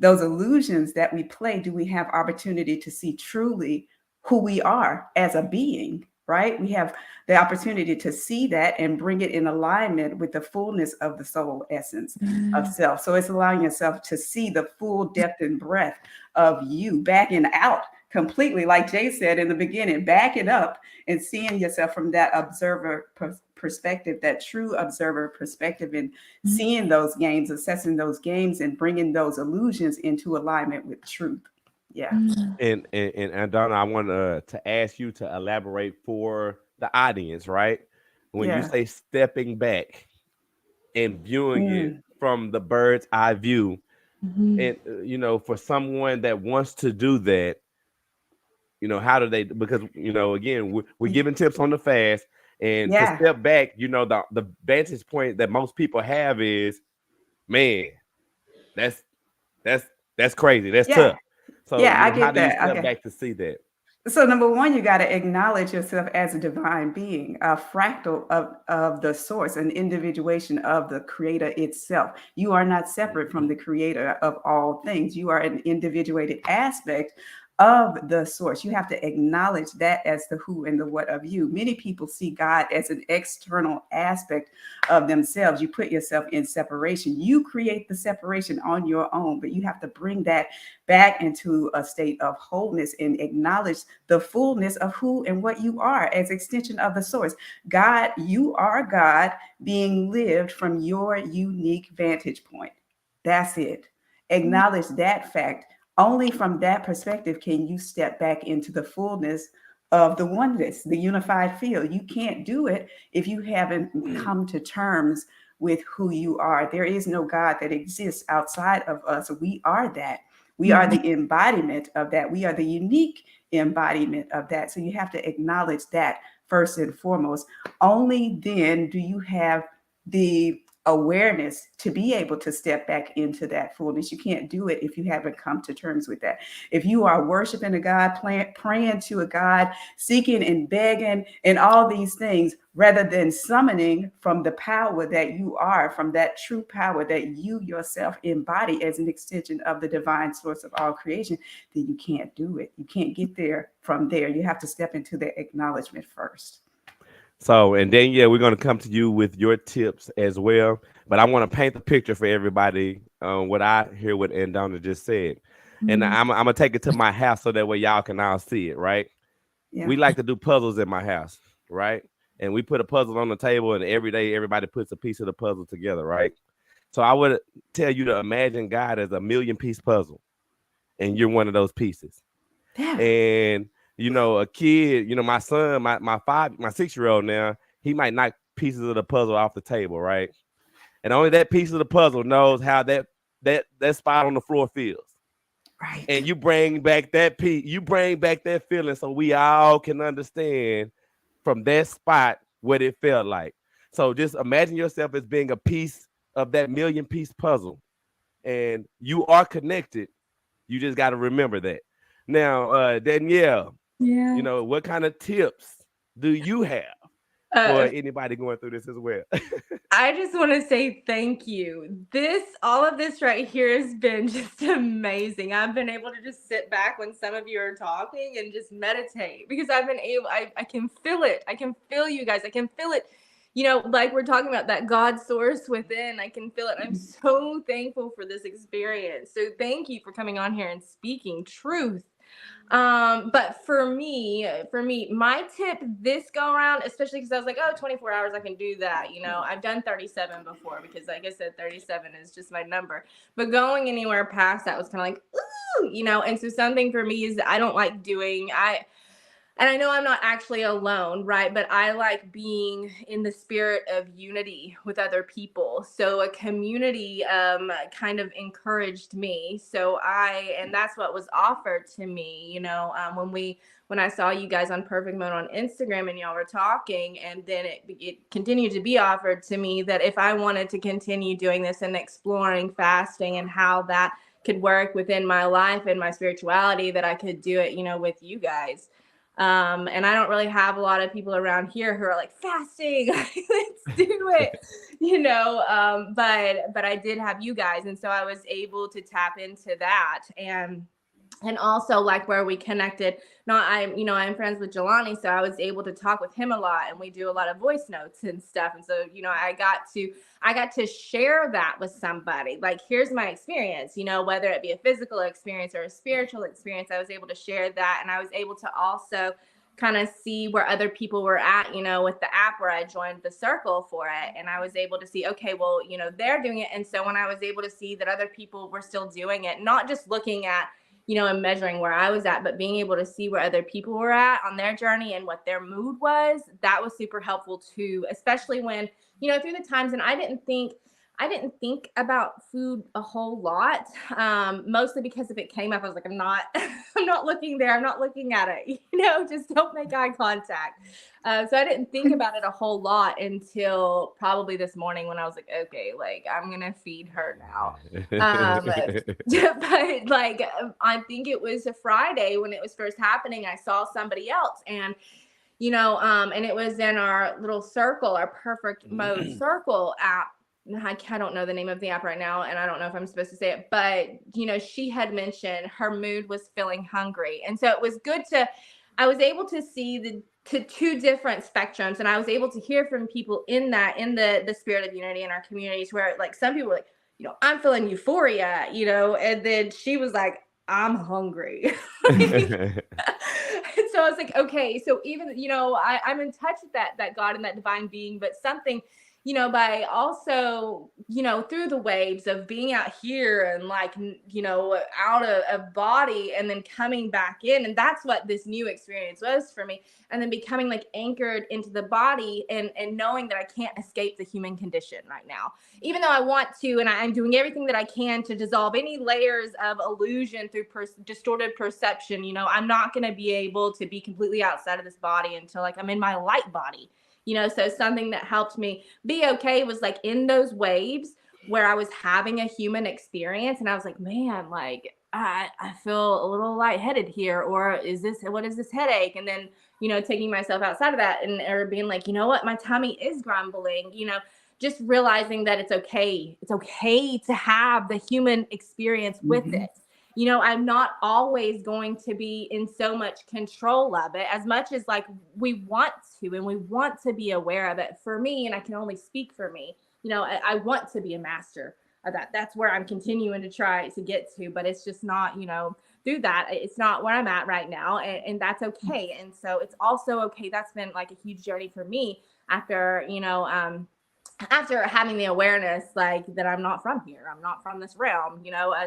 illusions that we play, do we have opportunity to see truly who we are as a being, right? We have the opportunity to see that and bring it in alignment with the fullness of the soul essence of self. So it's allowing yourself to see the full depth and breadth of you, backing out completely, like Jay said in the beginning, backing up and seeing yourself from that observer perspective, that true observer perspective, and seeing those games, assessing those games, and bringing those illusions into alignment with truth. Yeah. And Andena, I want to ask you to elaborate for the audience, right? When you say stepping back and viewing it from the bird's eye view, and for someone that wants to do that, how do they? Because again, we're giving tips on the fast, and to step back, the vantage point that most people have is, man, that's crazy, that's tough. So I get how do you that. step back to see that? So number one, you got to acknowledge yourself as a divine being, a fractal of the source, an individuation of the creator itself. You are not separate from the creator of all things. You are an individuated aspect of the source. You have to acknowledge that as the who and the what of you. Many people see God as an external aspect of themselves. You put yourself in separation. You create the separation on your own, but you have to bring that back into a state of wholeness and acknowledge the fullness of who and what you are as extension of the source. God, you are God being lived from your unique vantage point. That's it. Acknowledge that fact. Only from that perspective can you step back into the fullness of the oneness, the unified field. You can't do it if you haven't come to terms with who you are. There is no God that exists outside of us. We are that. We are the embodiment of that. We are the unique embodiment of that. So you have to acknowledge that first and foremost. Only then do you have the awareness to be able to step back into that fullness. You can't do it if you haven't come to terms with that. If you are worshiping a God, praying to a God, seeking and begging and all these things, rather than summoning from the power that you are, from that true power that you yourself embody as an extension of the divine source of all creation, then you can't do it. You can't get there from there. You have to step into the acknowledgement first. So, and then, we're going to come to you with your tips as well. But I want to paint the picture for everybody, what I hear what Andena just said. And I'm going to take it to my house so that way y'all can all see it, right? Yeah. We like to do puzzles in my house, right? And we put a puzzle on the table, and every day everybody puts a piece of the puzzle together, right? So I would tell you to imagine God as a 1,000,000-piece puzzle, and you're one of those pieces. Yeah. And a kid, my son, my 6-year-old now, he might knock pieces of the puzzle off the table, right? And only that piece of the puzzle knows how that spot on the floor feels. Right. And you bring back that piece, you bring back that feeling so we all can understand from that spot what it felt like. So just imagine yourself as being a piece of that 1,000,000-piece puzzle. And you are connected. You just got to remember that. Now, Danielle, what kind of tips do you have for anybody going through this as well. I just want to say thank you. All of this right here has been just amazing. I've been able to just sit back when some of you are talking and just meditate, because I've been able, I can feel it. I can feel you guys. I can feel it. Like we're talking about that God source within. I can feel it. I'm so thankful for this experience. So thank you for coming on here and speaking truth. But for me, my tip this go around, especially because I was like, 24 hours, I can do that. I've done 37 before, because like I said, 37 is just my number, but going anywhere past that was kind of like, ooh, and so something for me is that I don't like doing, and I know I'm not actually alone, right? But I like being in the spirit of unity with other people. So a community kind of encouraged me. And that's what was offered to me, when I saw you guys on Perfect Mode on Instagram and y'all were talking, and then it continued to be offered to me that if I wanted to continue doing this and exploring fasting and how that could work within my life and my spirituality, that I could do it, with you guys. And I don't really have a lot of people around here who are like fasting, let's do it, but I did have you guys. And so I was able to tap into that. And also like where we connected, I'm friends with Jelani, so I was able to talk with him a lot, and we do a lot of voice notes and stuff. And so, I got to share that with somebody, like, here's my experience, whether it be a physical experience or a spiritual experience, I was able to share that. And I was able to also kind of see where other people were at, with the app where I joined the circle for it. And I was able to see, okay, well, they're doing it. And so when I was able to see that other people were still doing it, not just looking at, and measuring where I was at, but being able to see where other people were at on their journey and what their mood was, that was super helpful too, especially when, through the times, and I didn't think about food a whole lot, mostly because if it came up, I was like, I'm not looking there. I'm not looking at it, just don't make eye contact. So I didn't think about it a whole lot until probably this morning when I was like, okay, like I'm going to feed her now. But like, I think it was a Friday when it was first happening. I saw somebody else, and and it was in our little circle, our Perfect Mode circle app. I don't know the name of the app right now, and I don't know if I'm supposed to say it, but she had mentioned her mood was feeling hungry. And so it was good I was able to see the two different spectrums, and I was able to hear from people in the spirit of unity in our communities, where like some people were like, I'm feeling euphoria, and then she was like, I'm hungry. And so I was like, okay, so even, I'm in touch with that God and that divine being, but something, by also, through the waves of being out here and like, out of body and then coming back in. And that's what this new experience was for me. And then becoming like anchored into the body and knowing that I can't escape the human condition right now, even though I want to, and I'm doing everything that I can to dissolve any layers of illusion through distorted perception. I'm not going to be able to be completely outside of this body until like I'm in my light body. So something that helped me be okay was like in those waves where I was having a human experience, and I was like, man, like I feel a little lightheaded here, or what is this headache? And then, taking myself outside of that or being like, what, my tummy is grumbling, just realizing that it's okay. It's okay to have the human experience with it. I'm not always going to be in so much control of it as much as like we want to, and we want to be aware of it. For me, and I can only speak for me, I want to be a master of that. That's where I'm continuing to try to get to, but it's just not, through that, it's not where I'm at right now. And that's okay. And so it's also okay. That's been like a huge journey for me after, after having the awareness, like that I'm not from here, I'm not from this realm,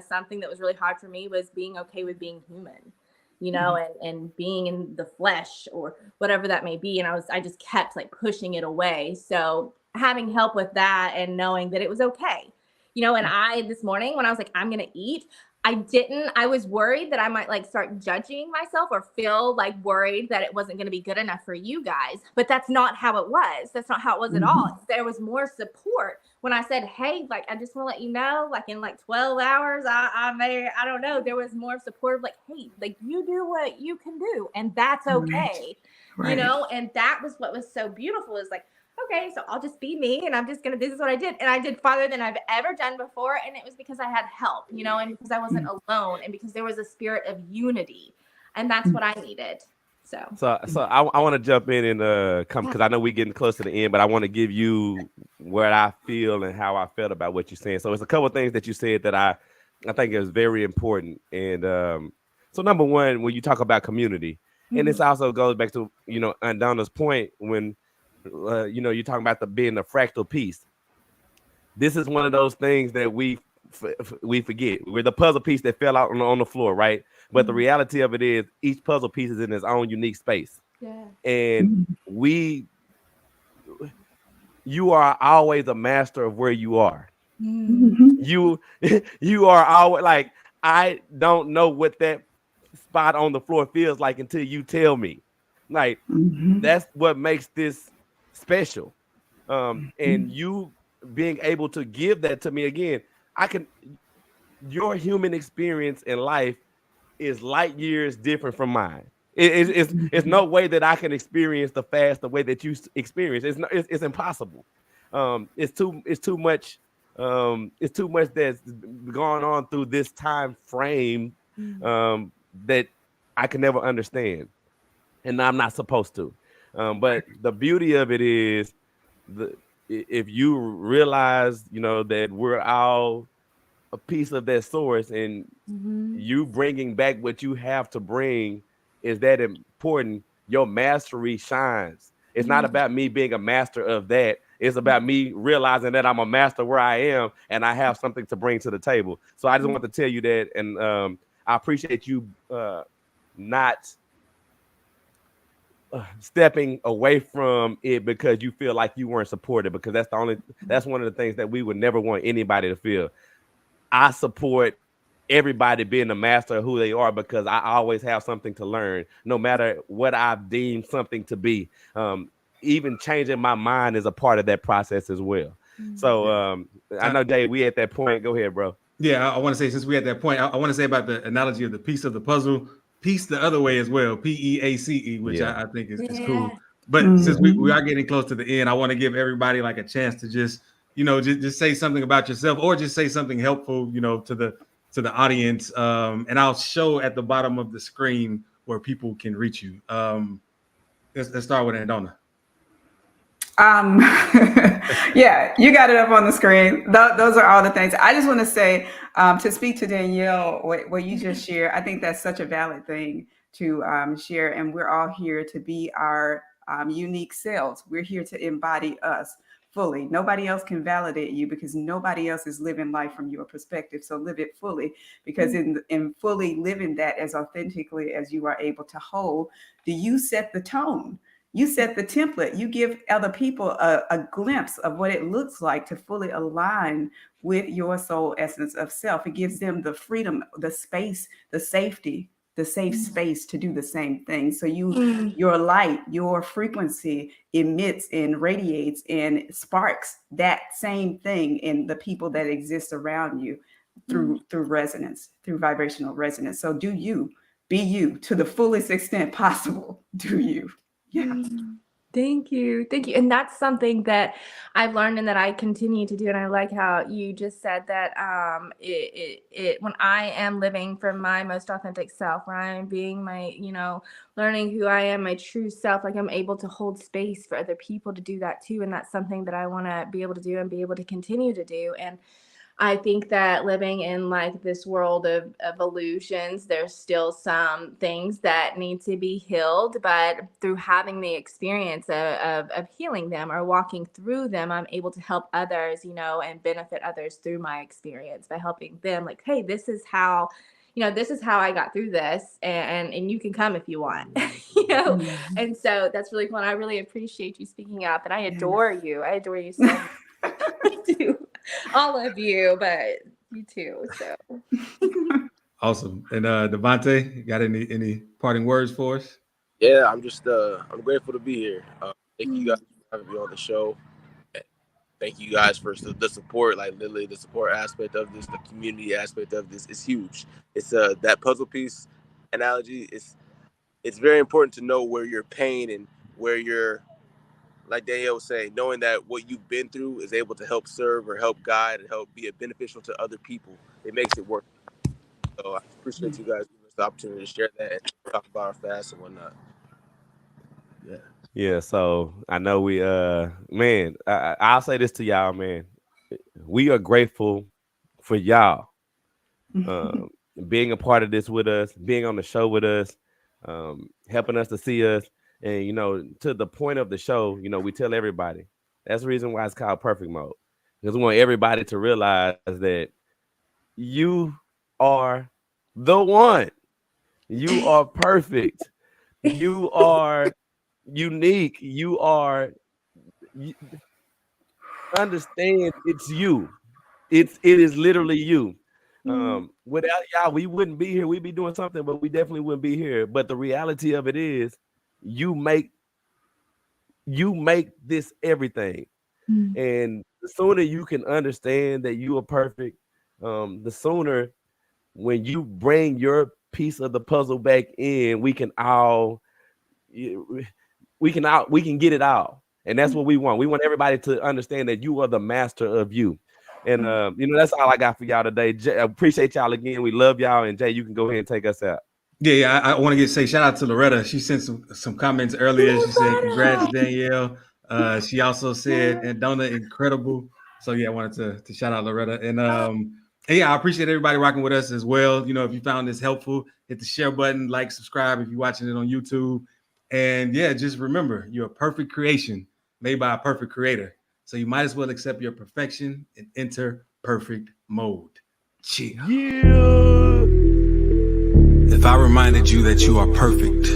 something that was really hard for me was being okay with being human, and being in the flesh or whatever that may be. And I just kept like pushing it away. So having help with that and knowing that it was okay, and this morning when I was like, I'm going to eat, I was worried that I might like start judging myself or feel like worried that it wasn't going to be good enough for you guys, but that's not how it was. That's not how it was at all. There was more support when I said, hey, like, I just want to let you know, like in like 12 hours, I don't know. There was more support of like, hey, like you do what you can do, and that's okay. you know, and that was what was so beautiful is like, okay, so I'll just be me and this is what I did. And I did farther than I've ever done before. And it was because I had help, you know, and because I wasn't alone and because there was a spirit of unity. And that's what I needed. So I want to jump in and come, because I know we're getting close to the end, but I want to give you what I feel and how I felt about what you're saying. So it's a couple of things that you said that I think is very important. And so number one, when you talk about community, and this also goes back to, you know, Andena's point when, you know, you're talking about being the fractal piece. This is one of those things that we forget. We're the puzzle piece that fell out on the floor, right? But the reality of it is each puzzle piece is in its own unique space. Yeah. And you are always a master of where you are. You are always like, I don't know what that spot on the floor feels like until you tell me. Like, that's what makes this special. And you being able to give that to me again, your human experience in life is light years different from mine. It's no way that I can experience the fast the way that you experience. It's impossible. It's too much that's gone on through this time frame that I can never understand, and I'm not supposed to. But the beauty of it is, if you realize, you know, that we're all a piece of that source, and you bringing back what you have to bring is that important, your mastery shines. It's not about me being a master of that. It's about me realizing that I'm a master where I am and I have something to bring to the table. So I just want to tell you that, and I appreciate you not stepping away from it because you feel like you weren't supported, because that's one of the things that we would never want anybody to feel. I support everybody being a master of who they are, because I always have something to learn, no matter what I've deemed something to be. Even changing my mind is a part of that process as well. So I know, Dave, we at that point. Go ahead, bro. Yeah, I want to say, since we at that point, I want to say about the analogy of the piece of the puzzle, piece the other way as well, PEACE, which I think is cool. But since we are getting close to the end, I want to give everybody like a chance to just, you know, just say something about yourself, or just say something helpful, you know, to the audience. And I'll show at the bottom of the screen where people can reach you. Let's start with Andena. Yeah, you got it up on the screen. Those are all the things. I just want to say, to speak to Danielle, what you just shared, I think that's such a valid thing to share. And we're all here to be our unique selves. We're here to embody us fully. Nobody else can validate you, because nobody else is living life from your perspective. So live it fully, because in fully living that as authentically as you are able to hold, do you set the tone? You set the template. You give other people a glimpse of what it looks like to fully align with your soul essence of self. It gives them the freedom, the space, the safety, the safe space to do the same thing. So your light, your frequency emits and radiates and sparks that same thing in the people that exist around you through resonance, through vibrational resonance. So do you, be you to the fullest extent possible. Do you? Yeah. Thank you. And that's something that I've learned and that I continue to do. And I like how you just said that when I am living from my most authentic self, when I am being my, you know, learning who I am, my true self, like I'm able to hold space for other people to do that too. And that's something that I want to be able to do and be able to continue to do. And I think that living in like this world of illusions, there's still some things that need to be healed, but through having the experience of healing them or walking through them, I'm able to help others, you know, and benefit others through my experience by helping them like, hey, this is how I got through this, and you can come if you want, you know? And so that's really cool. And I really appreciate you speaking up, and I adore you. I adore you so much. I do. All of you, but you too. So awesome. And Devonte, you got any parting words for us? Yeah, I'm just I'm grateful to be here. Thank you guys for having me on the show. Thank you guys for the support. Like literally, the support aspect of this, the community aspect of this is huge. It's that puzzle piece analogy. It's it's very important to know where your pain and where you're, like Danielle was saying, knowing that what you've been through is able to help serve or help guide and help be beneficial to other people. It makes it work. So I appreciate you guys giving us the opportunity to share that and talk about our fast and whatnot. Yeah. So I know we, man, I'll say this to y'all, man. We are grateful for y'all being a part of this with us, being on the show with us, helping us to see us. And, you know, to the point of the show, you know, we tell everybody that's the reason why it's called Perfect Mode, because we want everybody to realize that you are the one. You are perfect. You are unique. Understand it's you. It is literally you. Without y'all, we wouldn't be here. We'd be doing something, but we definitely wouldn't be here. But the reality of it is, you make this everything. And the sooner you can understand that you are perfect, the sooner when you bring your piece of the puzzle back in, we can get it all. And that's what we want. We want everybody to understand that you are the master of you. And you know, that's all I got for y'all today. Jay, I appreciate y'all again. We love y'all. And Jay, you can go ahead and take us out. Yeah. I want to say shout out to Loretta. She sent some comments earlier. She said, "Congrats, Danielle." She also said, "Andena, incredible." So yeah, I wanted to shout out Loretta. And yeah, I appreciate everybody rocking with us as well. You know, if you found this helpful, hit the share button, like, subscribe if you're watching it on YouTube. And yeah, just remember, you're a perfect creation made by a perfect creator. So you might as well accept your perfection and enter perfect mode. Cheers. Yeah. If I reminded you that you are perfect,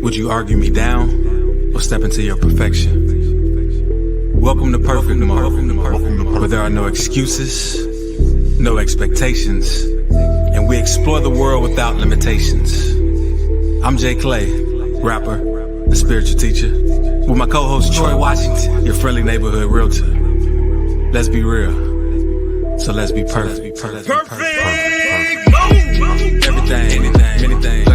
would you argue me down or step into your perfection? Welcome to Perfect Mode, where there are no excuses, no expectations, and we explore the world without limitations. I'm JClay, rapper and spiritual teacher, with my co-host Troy Washington, your friendly neighborhood realtor. Let's be real, so let's be perfect. Perfect. Everything, anything,